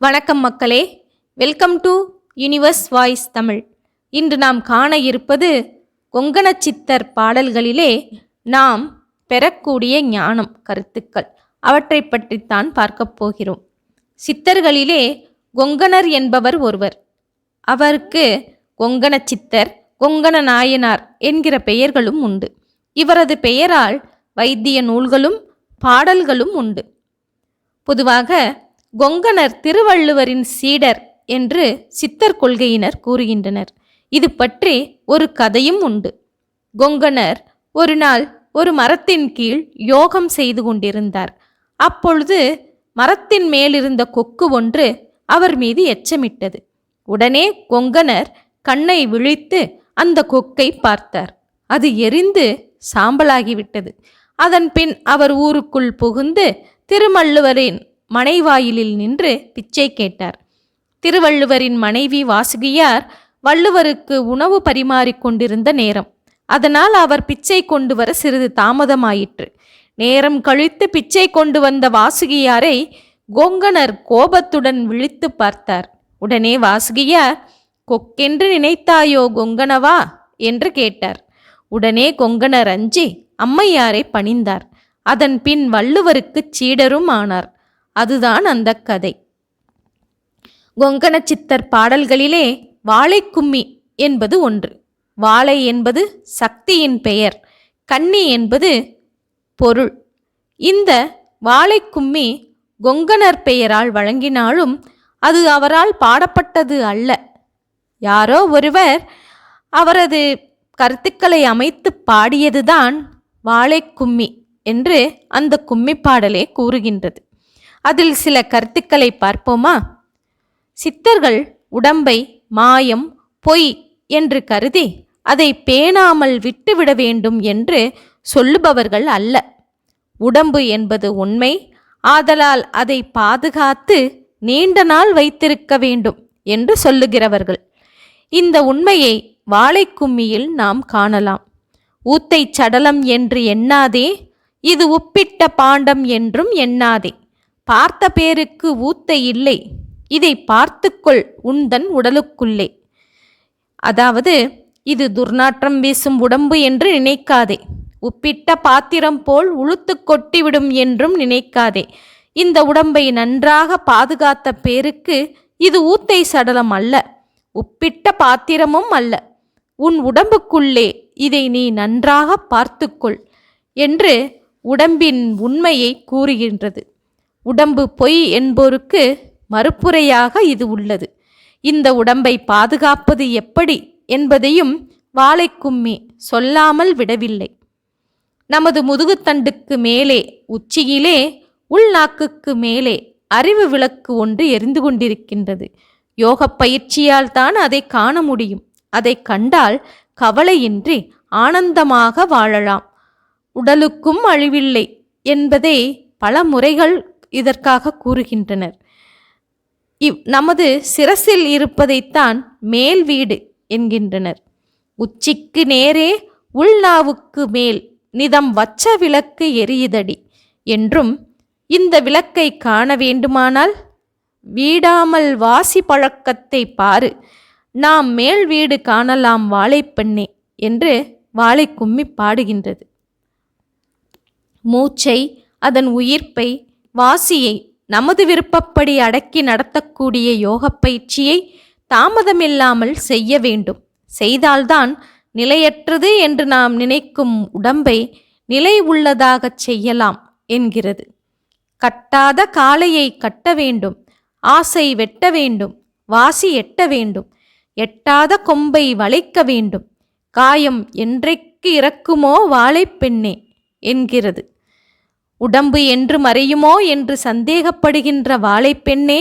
வணக்கம் மக்களே, welcome to universe voice Tamil. இன்று நாம் காண இருப்பது கொங்கணச்சித்தர் பாடல்களிலே நாம் பெறக்கூடிய ஞானம் கருத்துக்கள். அவற்றை பற்றித்தான் பார்க்கப் போகிறோம். சித்தர்களிலே கொங்கணர் என்பவர் ஒருவர். அவருக்கு கொங்கணச்சித்தர், கொங்கண நாயனார் என்கிற பெயர்களும் உண்டு. இவரது பெயரால் வைத்திய நூல்களும் பாடல்களும் உண்டு. பொதுவாக கொங்கணர் திருவள்ளுவரின் சீடர் என்று சித்தர் கொள்கையினர் கூறுகின்றனர். இது பற்றி ஒரு கதையும் உண்டு. கொங்கணர் ஒரு நாள் ஒரு மரத்தின் கீழ் யோகம் செய்து கொண்டிருந்தார். அப்பொழுது மரத்தின் மேலிருந்த கொக்கு ஒன்று அவர் மீது எச்சமிட்டது. உடனே கொங்கணர் கண்ணை விழித்து அந்த கொக்கை பார்த்தார். அது எரிந்து சாம்பலாகிவிட்டது. அதன் பின் அவர் ஊருக்குள் புகுந்து திருவள்ளுவரின் மனைவாயிலில் நின்று பிச்சை கேட்டார். திருவள்ளுவரின் மனைவி வாசுகியார் வள்ளுவருக்கு உணவு பரிமாறிக்கொண்டிருந்த நேரம். அதனால் அவர் பிச்சை கொண்டு வர சிறிது தாமதமாயிற்று. நேரம் கழித்து பிச்சை கொண்டு வந்த வாசுகியாரை கொங்கணர் கோபத்துடன் விழித்து பார்த்தார். உடனே வாசுகியார், கொக்கென்று நினைத்தாயோ கொங்கணவா என்று கேட்டார். உடனே கொங்கணர் அஞ்சி அம்மையாரை பணிந்தார். அதன் பின் வள்ளுவருக்கு சீடரும் ஆனார். அதுதான் அந்த கதை. கொங்கணச்சித்தர் பாடல்களிலே வாழைக்கும்மி என்பது ஒன்று. வாழை என்பது சக்தியின் பெயர், கன்னி என்பது பொருள். இந்த வாழைக்கும்மி கொங்கணர் பெயரால் வழங்கினாலும் அது அவரால் பாடப்பட்டது அல்ல. யாரோ ஒருவர் அவரது கருத்துக்களை அமைத்து பாடியதுதான் வாழைக்கும்மி என்று அந்த கும்மி பாடலே கூறுகின்றது. அதில் சில கருத்துக்களை பார்ப்போமா? சித்தர்கள் உடம்பை மாயம், பொய் என்று கருதி அதை பேணாமல் விட்டுவிட வேண்டும் என்று சொல்லுபவர்கள் அல்ல. உடம்பு என்பது உண்மை, ஆதலால் அதை பாதுகாத்து நீண்ட நாள் வைத்திருக்க வேண்டும் என்று சொல்லுகிறவர்கள். இந்த உண்மையை வாழைக்கும்மியில் நாம் காணலாம். ஊத்தை சடலம் என்று எண்ணாதே, இது உப்பிட்ட பாண்டம் என்றும் எண்ணாதே. பார்த்த பேருக்கு ஊத்தை இல்லை, இதை பார்த்துக்கொள் உந்தன் உடலுக்குள்ளே. அதாவது, இது துர்நாற்றம் வீசும் உடம்பு என்று நினைக்காதே, உப்பிட்ட பாத்திரம் போல் உளுத்து கொட்டிவிடும் என்றும் நினைக்காதே. இந்த உடம்பை நன்றாக பாதுகாத்த பேருக்கு இது ஊத்தை சடலம் அல்ல, உப்பிட்ட பாத்திரமும் அல்ல. உன் உடம்புக்குள்ளே இதை நீ நன்றாக பார்த்துக்கொள் என்று உடம்பின் உண்மையை கூறுகின்றது. உடம்பு பொய் என்போருக்கு மறுப்புரையாக இது உள்ளது. இந்த உடம்பை பாதுகாப்பது எப்படி என்பதையும் வாழைக்கும்மி சொல்லாமல் விடவில்லை. நமது முதுகுத்தண்டுக்கு மேலே உச்சியிலே உள்நாக்குக்கு மேலே அறிவு விளக்கு ஒன்று எரிந்து கொண்டிருக்கின்றது. யோக பயிற்சியால் தான் அதை காண முடியும். அதை கண்டால் கவலையின்றி ஆனந்தமாக வாழலாம். உடலுக்கும் அழிவில்லை என்பதை பல முறைகள் இதற்காக கூறுகின்றனர். நமது சிரசில் இருப்பதைத்தான் மேல் வீடு என்கின்றனர். உச்சிக்கு நேரே உள்நாவுக்கு மேல் நிதம் வச்ச விளக்கு எரியுதடி என்றும், இந்த விளக்கை காண வேண்டுமானால் வீடாமல் வாசி பழக்கத்தை பாரு, நாம் மேல் வீடு காணலாம் வாழைப்பெண்ணே என்று வாழைக்கும்மி பாடுகின்றது. மூச்சை, அதன் உயிர்ப்பை, வாசியை நமது விருப்பப்படி அடக்கி நடத்தக்கூடிய யோக பயிற்சியை தாமதமில்லாமல் செய்ய வேண்டும். செய்தால்தான் நிலையற்றது என்று நாம் நினைக்கும் உடம்பை நிலை உள்ளதாகச் செய்யலாம் என்கிறது. கட்டாத காளையை கட்ட வேண்டும், ஆசை வெட்ட வேண்டும், வாசி எட்ட வேண்டும், எட்டாத கொம்பை வளைக்க வேண்டும், காயம் என்றைக்கு இறக்குமோ வாழைப்பெண்ணே என்கிறது. உடம்பு என்று மறையுமோ என்று சந்தேகப்படுகின்ற வாழைப்பெண்ணே,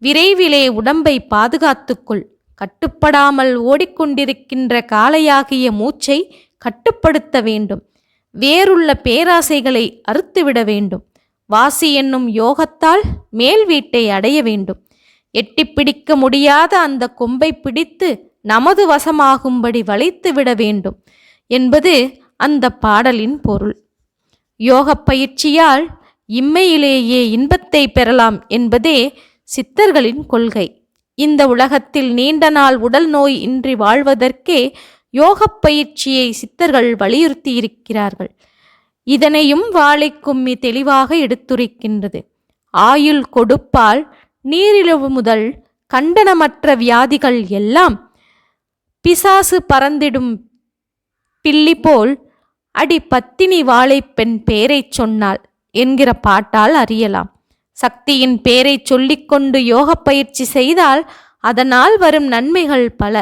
விரைவிலே உடம்பை பாதுகாத்துக்கொள். கட்டுப்படாமல் ஓடிக்கொண்டிருக்கின்ற காளையாகிய மூச்சை கட்டுப்படுத்த வேண்டும். வேறுள்ள பேராசைகளை அறுத்துவிட வேண்டும். வாசி என்னும் யோகத்தால் மேல் வீட்டை அடைய வேண்டும். எட்டி பிடிக்க முடியாத அந்த கொம்பை பிடித்து நமது வசமாகும்படி வளைத்து விட வேண்டும் என்பது அந்த பாடலின் பொருள். யோக பயிற்சியால் இம்மையிலேயே இன்பத்தை பெறலாம் என்பதே சித்தர்களின் கொள்கை. இந்த உலகத்தில் நீண்ட நாள் உடல் நோய் இன்றி வாழ்வதற்கே யோகப் பயிற்சியை சித்தர்கள் வலியுறுத்தியிருக்கிறார்கள். இதனையும் வாழைக்கும்மி தெளிவாக எடுத்துரைக்கின்றது. ஆயுள் கொடுப்பால் நீரிழிவு முதல் கண்டனமற்ற வியாதிகள் எல்லாம் பிசாசு பறந்திடும் பில்லி போல் அடி பத்தினி வாழைப்பெண் பேரைச் சொன்னாள் என்கிற பாட்டால் அறியலாம். சக்தியின் பேரைச் சொல்லிக்கொண்டு யோக பயிற்சி செய்தால் அதனால் வரும் நன்மைகள் பல.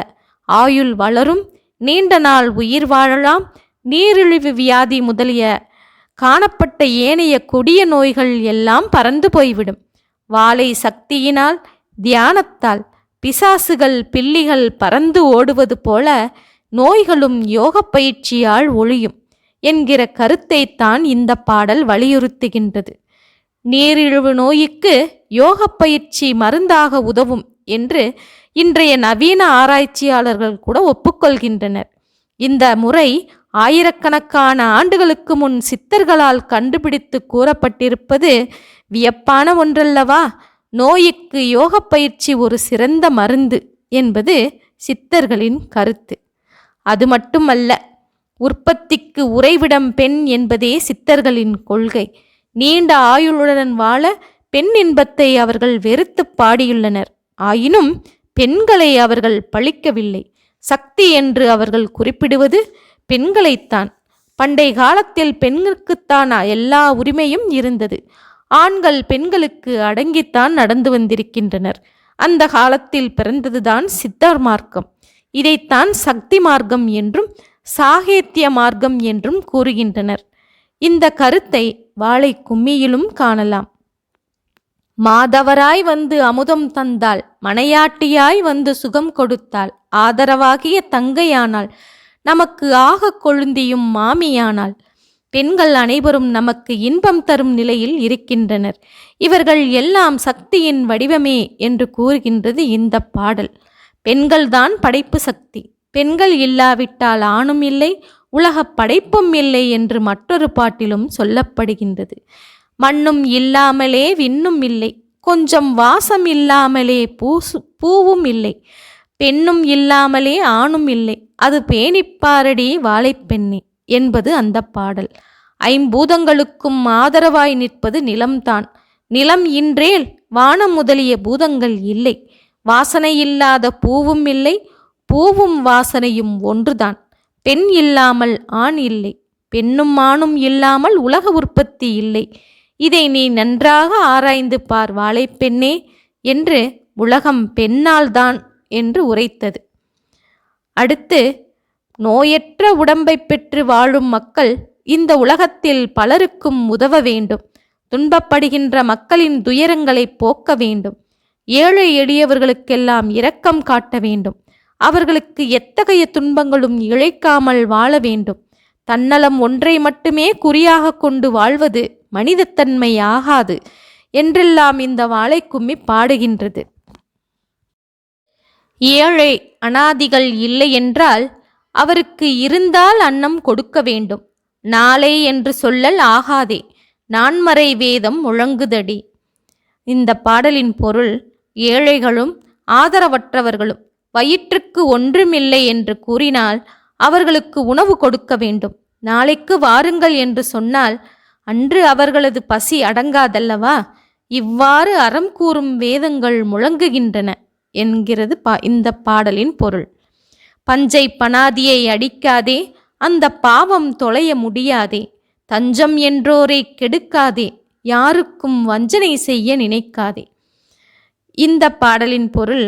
ஆயுள் வளரும், நீண்ட நாள் உயிர் வாழலாம், நீரிழிவு வியாதி முதலிய காணப்பட்ட ஏனைய கொடிய நோய்கள் எல்லாம் பறந்து போய்விடும். வாழை சக்தியினால் தியானத்தால் பிசாசுகள் பில்லிகள் பறந்து ஓடுவது போல நோய்களும் யோக பயிற்சியால் ஒழியும் என்கிற கருத்தைத்தான் இந்த பாடல் வலியுறுத்துகின்றது. நீரிழிவு நோய்க்கு யோக பயிற்சி மருந்தாக உதவும் என்று இன்றைய நவீன ஆராய்ச்சியாளர்கள் கூட ஒப்புக்கொள்கின்றனர். இந்த முறை ஆயிரக்கணக்கான ஆண்டுகளுக்கு முன் சித்தர்களால் கண்டுபிடித்து கூறப்பட்டிருப்பது வியப்பான ஒன்றல்லவா? நோய்க்கு யோக பயிற்சி ஒரு சிறந்த மருந்து என்பது சித்தர்களின் கருத்து. அது மட்டுமல்ல, உற்பத்திக்கு உறைவிடம் பெண் என்பதே சித்தர்களின் கொள்கை. நீண்ட ஆயுளுடன் வாழ பெண் இன்பத்தை அவர்கள் வெறுத்து பாடியுள்ளனர். ஆயினும் பெண்களை அவர்கள் பழிக்கவில்லை. சக்தி என்று அவர்கள் குறிப்பிடுவது பெண்களைத்தான். பண்டை காலத்தில் பெண்களுக்குத்தான் எல்லா உரிமையும் இருந்தது. ஆண்கள் பெண்களுக்கு அடங்கித்தான் நடந்து வந்திருக்கின்றனர். அந்த காலத்தில் பிறந்ததுதான் சித்தர் மார்க்கம். இதைத்தான் சக்தி மார்க்கம் என்றும் சாகித்ய மார்க்கம் என்றும் கூறுகின்றனர். இந்த கருத்தை வாழை கும்மியிலும் காணலாம். மாதவராய் வந்து அமுதம் தந்தாள், மனையாட்டியாய் வந்து சுகம் கொடுத்தாள், ஆதரவாகிய தங்கையானாள், நமக்கு ஆக கொழுந்தியும் மாமியானாள். பெண்கள் அனைவரும் நமக்கு இன்பம் தரும் நிலையில் இருக்கின்றனர். இவர்கள் எல்லாம் சக்தியின் வடிவமே என்று கூறுகின்றது இந்த பாடல். பெண்கள்தான் படைப்பு சக்தி. பெண்கள் இல்லாவிட்டால் ஆணும் இல்லை, உலக படைப்பும் இல்லை என்று மற்றொரு பாட்டிலும் சொல்லப்படுகின்றது. மண்ணும் இல்லாமலே விண்ணும் இல்லை, கொஞ்சம் வாசம் இல்லாமலே பூவும் இல்லை, பெண்ணும் இல்லாமலே ஆணும் இல்லை, அது பேணிப்பாரடி வாழைப்பெண்ணே என்பது அந்த பாடல். ஐம்பூதங்களுக்கும் ஆதரவாய் நிற்பது நிலம்தான். நிலம் இன்றேல் வானம் முதலிய பூதங்கள் இல்லை. வாசனை இல்லாத பூவும் இல்லை, பூவும் வாசனையும் ஒன்றுதான். பெண் இல்லாமல் ஆண் இல்லை, பெண்ணும் ஆணும் இல்லாமல் உலக உற்பத்தி இல்லை. இதை நீ நன்றாக ஆராய்ந்து பார் வாழைப்பெண்ணே என்று உலகம் பெண்ணால்தான் என்று உரைத்தது. அடுத்து, நோயற்ற உடம்பை பெற்று வாழும் மக்கள் இந்த உலகத்தில் பலருக்கும் உதவ வேண்டும். துன்பப்படுகின்ற மக்களின் துயரங்களை போக்க வேண்டும். ஏழை எளியவர்களுக்கெல்லாம் இரக்கம் காட்ட வேண்டும். அவர்களுக்கு எத்தகைய துன்பங்களும் இழைக்காமல் வாழ வேண்டும். தன்னலம் ஒன்றை மட்டுமே குறியாக கொண்டு வாழ்வது மனிதத்தன்மை ஆகாது என்றெல்லாம் இந்த வாழைக்கும்மி பாடுகின்றது. ஏழை அனாதிகள் இல்லை என்றால் அவருக்கு இருந்தால் அன்னம் கொடுக்க வேண்டும். நாளை என்று சொல்லல் ஆகாதே, நான்மறை வேதம் முழங்குதடி. இந்த பாடலின் பொருள், ஏழைகளும் ஆதரவற்றவர்களும் வயிற்றுக்கு ஒன்றுமில்லை என்று கூறினால் அவர்களுக்கு உணவு கொடுக்க வேண்டும். நாளைக்கு வாருங்கள் என்று சொன்னால் அன்று அவர்களது பசி அடங்காதல்லவா? இவ்வாறு அறம் கூறும் வேதங்கள் முழங்குகின்றன என்கிறது இந்த பாடலின் பொருள். பஞ்சை பனாதியை அடிக்காதே, அந்த பாவம் தொலைய முடியாதே. தஞ்சம் என்றோரை கெடுக்காதே, யாருக்கும் வஞ்சனை செய்ய நினைக்காதே. இந்த பாடலின் பொருள்,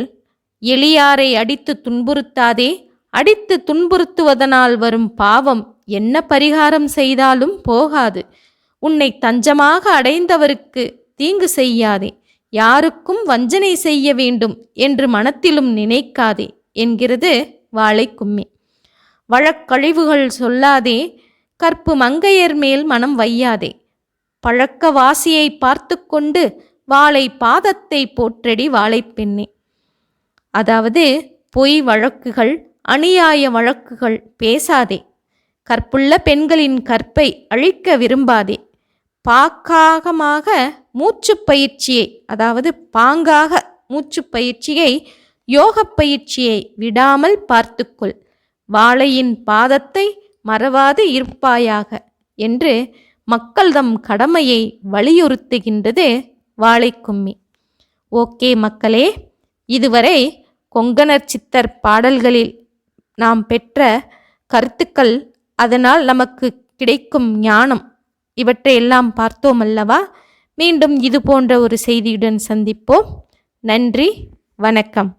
எளியாரை அடித்து துன்புறுத்தாதே. அடித்து துன்புறுத்துவதனால் வரும் பாவம் என்ன பரிகாரம் செய்தாலும் போகாது. உன்னை தஞ்சமாக அடைந்தவருக்கு தீங்கு செய்யாதே. யாருக்கும் வஞ்சனை செய்ய வேண்டும் என்று மனத்திலும் நினைக்காதே என்கிறது வாழைக்கும்மி. வழக்கழிவுகள் சொல்லாதே, கற்பு மங்கையர் மேல் மனம் வையாதே. பழக்க வாசியை பார்த்து கொண்டு வாழை பாதத்தை போற்றடி வாழைப்பெண்ணே. அதாவது, பொய் வழக்குகள், அநியாய வழக்குகள் பேசாதே. கற்புள்ள பெண்களின் கற்பை அழிக்க விரும்பாதே. பாக்காகமாக மூச்சு பயிற்சியை, அதாவது பாங்காக மூச்சு பயிற்சியை, யோக பயிற்சியை விடாமல் பார்த்துக்கொள். வாழையின் பாதத்தை மறவாது இருப்பாயாக என்று மக்கள் தம் கடமையை வலியுறுத்துகின்றது வாழைக்கும்மி. ஓகே மக்களே, இதுவரை கொங்கணர் சித்தர் பாடல்களில் நாம் பெற்ற கருத்துக்கள், அதனால் நமக்கு கிடைக்கும் ஞானம், இவற்றையெல்லாம் பார்த்தோம் அல்லவா? மீண்டும் இது போன்ற ஒரு செய்தியுடன் சந்திப்போம். நன்றி, வணக்கம்.